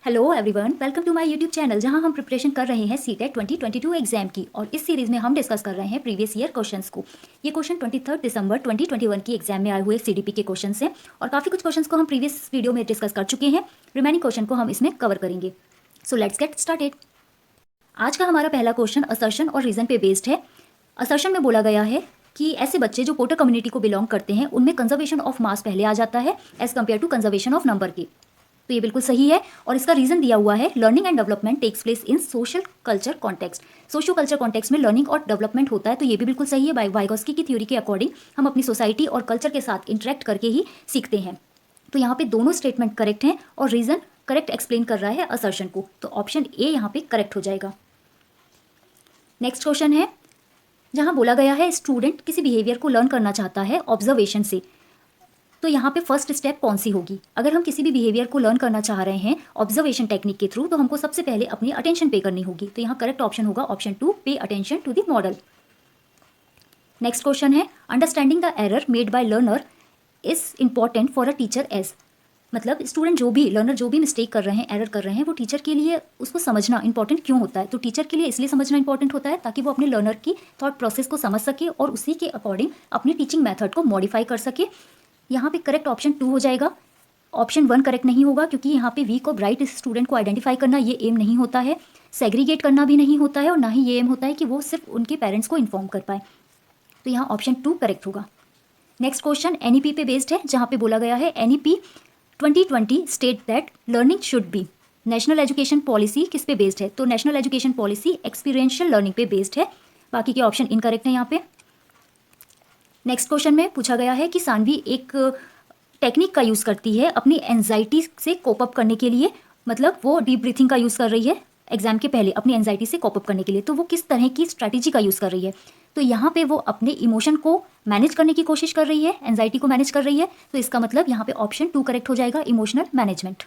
Hello everyone, welcome to my YouTube channel जहां हम preparation कर रहे हैं सीटेट 2022 एग्जाम की। और इस सीरीज में हम डिस्कस कर रहे हैं प्रीवियस ईयर क्वेश्चंस को। ये क्वेश्चन 23 दिसंबर 2021 की एग्जाम में आए हुए सीडीपी के क्वेश्चंस हैं और काफ़ी कुछ क्वेश्चंस को हम प्रीवियस वीडियो में डिस्कस कर चुके हैं। रिमेनिंग क्वेश्चन को हम इसमें कवर करेंगे। So let's get started. आज का हमारा पहला क्वेश्चन असर्शन और रीजन पे बेस्ड है। असर्शन में बोला गया है कि ऐसे बच्चे जो पोटर कम्युनिटी को बिलोंग करते हैं उनमें कंजर्वेशन ऑफ मास पहले आ जाता है as compared to conservation of number की। तो ये बिल्कुल सही है और इसका रीजन दिया हुआ है learning and development takes place in social culture context. Socio culture context में लर्निंग और डेवलपमेंट होता है, तो ये भी बिल्कुल सही है। वाइगोस्की की थ्योरी के अकॉर्डिंग हम अपनी सोसाइटी और कल्चर के साथ इंटरेक्ट करके ही सीखते हैं। तो यहाँ पे दोनों स्टेटमेंट करेक्ट हैं और रीजन करेक्ट एक्सप्लेन कर रहा है असर्शन को, तो ऑप्शन ए यहाँ पे करेक्ट हो जाएगा। नेक्स्ट क्वेश्चन है जहाँ बोला गया है स्टूडेंट किसी बिहेवियर को लर्न करना चाहता है ऑब्जर्वेशन से, तो यहाँ पे फर्स्ट स्टेप कौन सी होगी। अगर हम किसी भी बिहेवियर को लर्न करना चाह रहे हैं ऑब्जर्वेशन टेक्निक के थ्रू, तो हमको सबसे पहले अपनी अटेंशन पे करनी होगी। तो यहाँ करेक्ट ऑप्शन होगा option 2, pay attention to the model. Next question है understanding the error made by learner is important for a teacher as, मतलब स्टूडेंट जो भी लर्नर जो भी मिस्टेक कर रहे हैं, एरर कर रहे हैं, वो टीचर के लिए उसको समझना इंपॉर्टेंट क्यों होता है। तो टीचर के लिए इसलिए समझना इंपॉर्टेंट होता है ताकि वो अपने लर्नर की थॉट प्रोसेस को समझ सके और उसी के अकॉर्डिंग अपनी टीचिंग मेथड को मॉडिफाई कर सके। यहाँ पे करेक्ट ऑप्शन 2 हो जाएगा, ऑप्शन 1 करेक्ट नहीं होगा, क्योंकि यहाँ पे वीक और ब्राइट स्टूडेंट को आइडेंटिफाई करना ये एम नहीं होता है, सेग्रीगेट करना भी नहीं होता है और ना ही ये एम होता है कि वो सिर्फ उनके पेरेंट्स को इन्फॉर्म कर पाए। तो यहाँ ऑप्शन 2 करेक्ट होगा। नेक्स्ट क्वेश्चन एनईपी पे बेस्ड है, जहाँ पे बोला गया है NEP 2020 state that learning should be. National education policy किस पे बेस्ड है, तो national education policy experiential learning पे बेस्ड है। बाकी के ऑप्शन इनकरेक्ट है यहाँ पे। नेक्स्ट क्वेश्चन में पूछा गया है कि सानवी एक टेक्निक का यूज़ करती है अपनी एंजाइटी से कोप अप करने के लिए, मतलब वो डीप ब्रीथिंग का यूज़ कर रही है एग्जाम के पहले अपनी एंजाइटी से कोप अप करने के लिए। तो वो किस तरह की स्ट्रैटेजी का यूज़ कर रही है, तो यहाँ पे वो अपने इमोशन को मैनेज करने की कोशिश कर रही है, एंजाइटी को मैनेज कर रही है। तो इसका मतलब यहाँ पे ऑप्शन 2 करेक्ट हो जाएगा, इमोशनल मैनेजमेंट।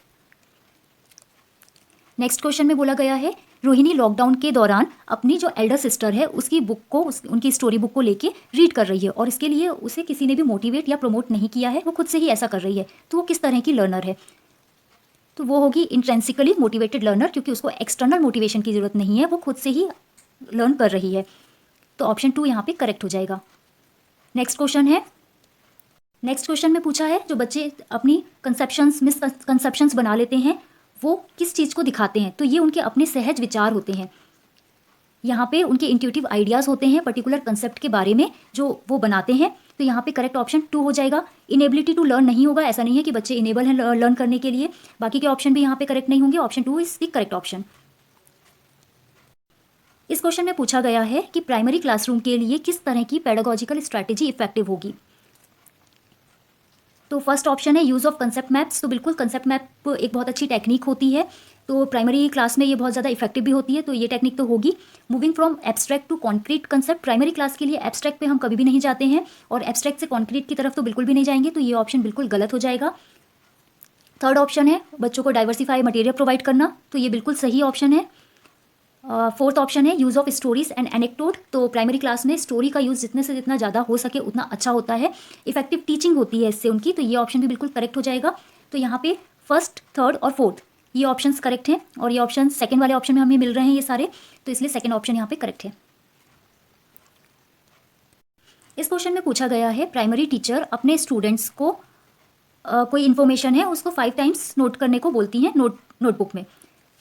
नेक्स्ट क्वेश्चन में बोला गया है रोहिणी लॉकडाउन के दौरान अपनी जो एल्डर सिस्टर है उसकी बुक को उनकी स्टोरी बुक को लेके रीड कर रही है और इसके लिए उसे किसी ने भी मोटिवेट या प्रमोट नहीं किया है, वो खुद से ही ऐसा कर रही है। तो वो किस तरह की लर्नर है, तो वो होगी इंट्रेंसिकली मोटिवेटेड लर्नर, क्योंकि उसको एक्सटर्नल मोटिवेशन की जरूरत नहीं है, वो खुद से ही लर्न कर रही है। तो ऑप्शन 2 यहाँ पे करेक्ट हो जाएगा। नेक्स्ट क्वेश्चन है, नेक्स्ट क्वेश्चन में पूछा है जो बच्चे अपनी कंसेप्शंस मिसकंसेप्शंस बना लेते हैं वो किस चीज़ को दिखाते हैं, तो ये उनके अपने सहज विचार होते हैं। यहाँ पे उनके इंट्यूटिव आइडियाज़ होते हैं पर्टिकुलर कंसेप्ट के बारे में जो वो बनाते हैं। तो यहाँ पे करेक्ट ऑप्शन 2 हो जाएगा। इनेबिलिटी टू लर्न नहीं होगा, ऐसा नहीं है कि बच्चे इनेबल हैं लर्न करने के लिए। बाकी के ऑप्शन भी यहाँ पे करेक्ट नहीं होंगे, option 2 is the correct option. इस क्वेश्चन में पूछा गया है कि प्राइमरी क्लासरूम के लिए किस तरह की पेडागोजिकल स्ट्रैटेजी इफेक्टिव होगी। तो फर्स्ट ऑप्शन है यूज़ ऑफ कंसेप्ट मैप्स। तो बिल्कुल कंसेप्ट मैप एक बहुत अच्छी टेक्निक होती है, तो प्राइमरी क्लास में ये बहुत ज़्यादा इफेक्टिव भी होती है, तो ये टेक्निक तो होगी। Moving from abstract to concrete concept, primary class के लिए एब्स्ट्रैक्ट पे हम कभी भी नहीं जाते हैं और एब्स्ट्रैक्ट से कॉन्क्रीट की तरफ तो बिल्कुल भी नहीं जाएंगे, तो ये ऑप्शन बिल्कुल गलत हो जाएगा। थर्ड ऑप्शन है बच्चों को डाइवर्सिफाई मटेरियल प्रोवाइड करना, तो ये बिल्कुल सही ऑप्शन है। फोर्थ ऑप्शन है use of stories and anecdote, तो प्राइमरी क्लास में स्टोरी का यूज़ जितने से जितना ज़्यादा हो सके उतना अच्छा होता है, इफेक्टिव टीचिंग होती है इससे उनकी, तो ये ऑप्शन भी बिल्कुल करेक्ट हो जाएगा। तो यहाँ पे फर्स्ट, थर्ड और फोर्थ ये ऑप्शंस करेक्ट हैं और ये ऑप्शन सेकंड वाले ऑप्शन में हमें मिल रहे हैं ये सारे, तो इसलिए सेकंड ऑप्शन यहाँ पे करेक्ट है। इस क्वेश्चन में पूछा गया है प्राइमरी टीचर अपने स्टूडेंट्स को कोई इन्फॉर्मेशन है उसको 5 टाइम्स नोट करने को बोलती हैं नोटबुक में,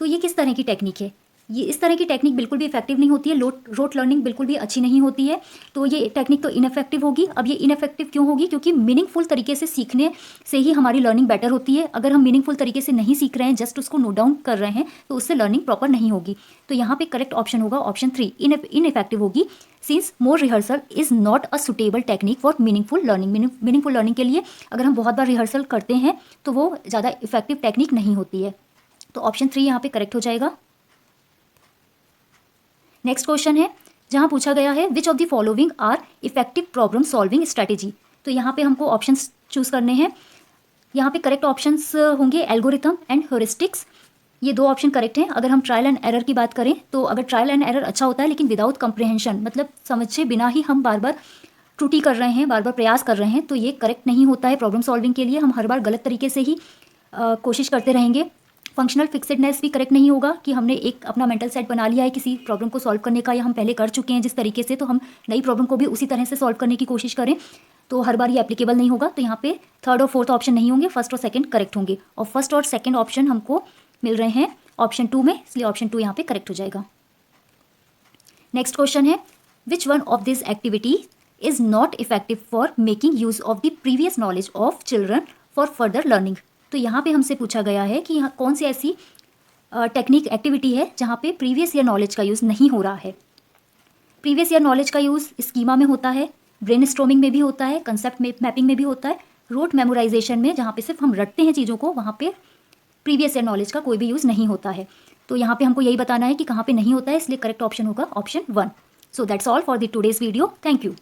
तो ये किस तरह की टेक्निक है। ये इस तरह की टेक्निक बिल्कुल भी इफेक्टिव नहीं होती है, रोट लर्निंग बिल्कुल भी अच्छी नहीं होती है, तो ये टेक्निक तो इनफेक्टिव होगी। अब ये इनफेक्टिव क्यों होगी, क्योंकि मीनिंगफुल तरीके से सीखने से ही हमारी लर्निंग बेटर होती है। अगर हम मीनिंगफुल तरीके से नहीं सीख रहे हैं, जस्ट उसको नोट डाउन कर रहे हैं, तो उससे लर्निंग प्रॉपर नहीं होगी। तो यहाँ पे करेक्ट ऑप्शन होगा ऑप्शन 3, इनइफेक्टिव होगी, since more rehearsal is not a suitable technique for meaningful learning. Meaningful learning के लिए अगर हम बहुत बार रिहर्सल करते हैं तो वो ज़्यादा इफेक्टिव टेक्निक नहीं होती है, तो ऑप्शन 3 यहाँ पे करेक्ट हो जाएगा। नेक्स्ट क्वेश्चन है जहां पूछा गया है which of the following are effective problem solving strategy, तो यहाँ पे हमको ऑप्शंस चूज करने हैं। यहाँ पे करेक्ट ऑप्शंस होंगे एल्गोरिथम एंड ह्यूरिस्टिक्स, ये 2 ऑप्शन करेक्ट हैं। अगर हम ट्रायल एंड एरर की बात करें तो अगर ट्रायल एंड एरर अच्छा होता है लेकिन विदाउट कंप्रहेंशन, मतलब समझे बिना ही हम बार बार त्रुटि कर रहे हैं, बार बार प्रयास कर रहे हैं, तो ये करेक्ट नहीं होता है प्रॉब्लम सॉल्विंग के लिए। हम हर बार गलत तरीके से ही कोशिश करते रहेंगे फंक्शनल फिक्सेडनेस भी करेक्ट नहीं होगा कि हमने एक अपना मेंटल सेट बना लिया है किसी प्रॉब्लम को सॉल्व करने का, या हम पहले कर चुके हैं जिस तरीके से, तो हम नई प्रॉब्लम को भी उसी तरह से सॉल्व करने की कोशिश करें, तो हर बार ये एप्लीकेबल नहीं होगा। तो यहाँ पे थर्ड और फोर्थ ऑप्शन नहीं होंगे, फर्स्ट और सेकंड करेक्ट होंगे, और फर्स्ट और सेकंड ऑप्शन हमको मिल रहे हैं ऑप्शन 2 में, इसलिए ऑप्शन 2 यहाँ पे करेक्ट हो जाएगा। नेक्स्ट क्वेश्चन है, which one of this activity is not effective for making use of the previous knowledge of children for further learning. तो यहाँ पे हमसे पूछा गया है कि यहाँ कौन सी ऐसी टेक्निक एक्टिविटी है जहाँ पे प्रीवियस ईयर नॉलेज का यूज़ नहीं हो रहा है। प्रीवियस ईयर नॉलेज का यूज़ स्कीमा में होता है, ब्रेनस्टॉर्मिंग में भी होता है, कंसेप्ट मैपिंग में भी होता है, रूट मेमोराइजेशन में जहाँ पे सिर्फ हम रटते हैं चीज़ों को, वहाँ पे प्रीवियस ईयर नॉलेज का कोई भी यूज़ नहीं होता है। तो यहाँ पे हमको यही बताना है कि कहाँ पे नहीं होता है, इसलिए करेक्ट ऑप्शन होगा option 1। So that's all for the today's video. Thank you.